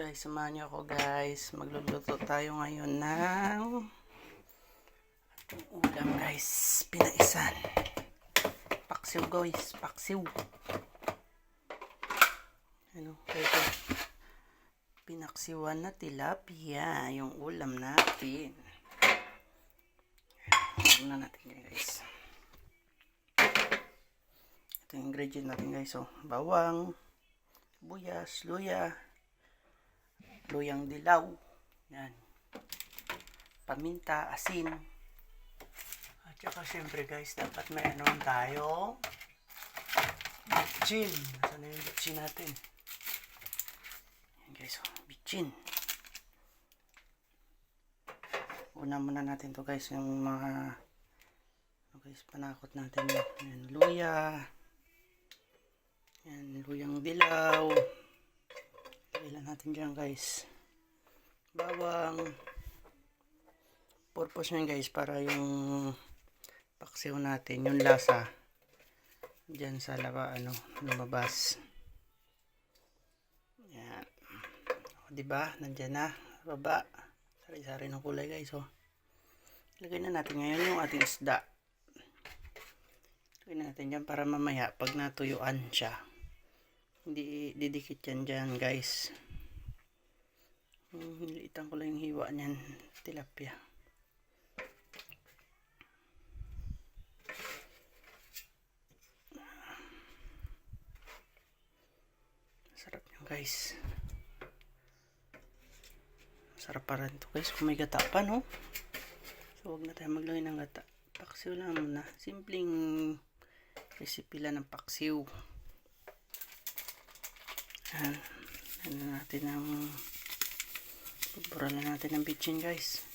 guys, samahan niyo ako guys. Magluluto tayo ngayon ng ulam guys. Pinaisan. Paksiw guys, paksiw. Ano, ito. Pinaksiwan na tilapia. Yung ulam natin. Tignan natin guys. Ito yung ingredient natin guys. Oh, bawang, buyas, luya, luyang dilaw, yan, paminta, asin, at saka syempre guys, dapat may ano tayo, bitchin. Saan na yung bitchin natin? Yan guys, oh, bitchin. Una muna natin to guys, yung mga guys, panakot natin yan, luya, yan, luyang dilaw. Ilan natin dyan guys, bawang. Purpose nyo guys, para yung paksiw natin, yung lasa dyan sa laba, ano, lumabas. Yan, o, diba, nandyan na baba, sari-sari ng kulay guys. Oh, lagay na natin ngayon yung ating isda. Lagay na natin dyan para mamaya pag natuyuan siya, hindi didikit yan dyan guys. Nilitan ko lang yung hiwa niyan, tilapia. Sarap nyo guys. Sarap pa rin to guys kung may gata pa, no? So huwag na tayo maglagay ng gata. Paksiw lang muna. Simpleng recipe lang ng paksiw. Yan. Ano natin ang pagpuralan natin ng bitchin guys.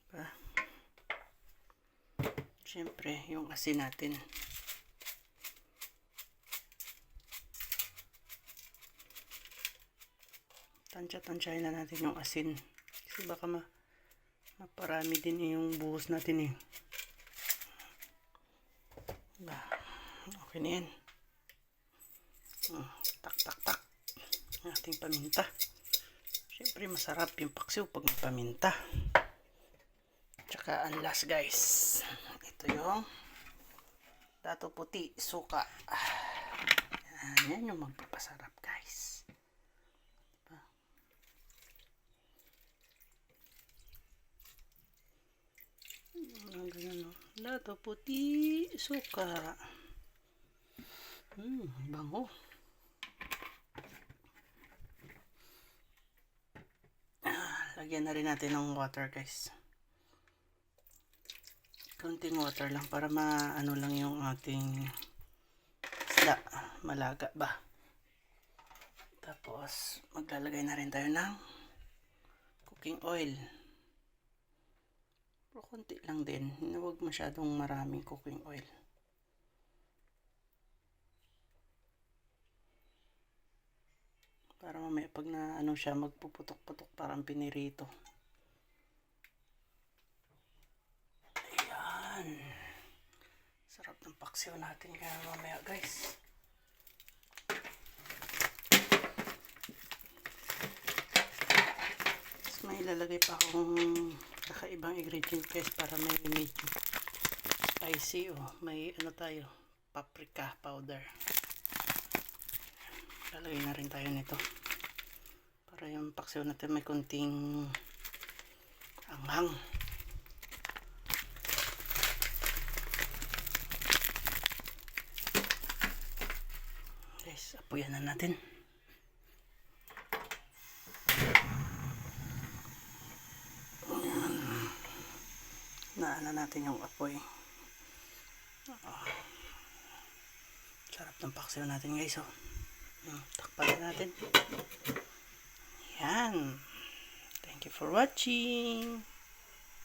Diba? Siyempre yung asin natin. Tansya-tansyahin na natin yung asin. Kasi baka maparami din yung buhos natin eh. Diba? Okay na yan. Tak ang ating paminta. Siyempre masarap yung paksiw pag may paminta. Tsaka ang last guys, ito yung dato puti, suka. Yan yung magpapasarap guys. Diba? Dato puti, suka. Bango. Lagyan na rin natin ng water guys. Konting water lang para maano lang yung ating isda, malaga ba. Tapos maglalagay na rin tayo ng cooking oil. Pero konti lang din, huwag masyadong maraming cooking oil. Para mamaya pag na ano siya, magpuputok-putok parang pinirito. Ayan. Sarap ng paksiw natin kaya mamaya guys. Tapos may ilalagay pa akong kakaibang ingredient guys para may medyo spicy. Oh, may ano tayo, paprika powder. Lalagay na rin tayo nito para yung paksiw natin may konting anghang. Guys, apoyan na natin. Naana natin yung apoy. Sarap ng paksiw natin guys. Oh, takpan natin. Yan. Thank you for watching.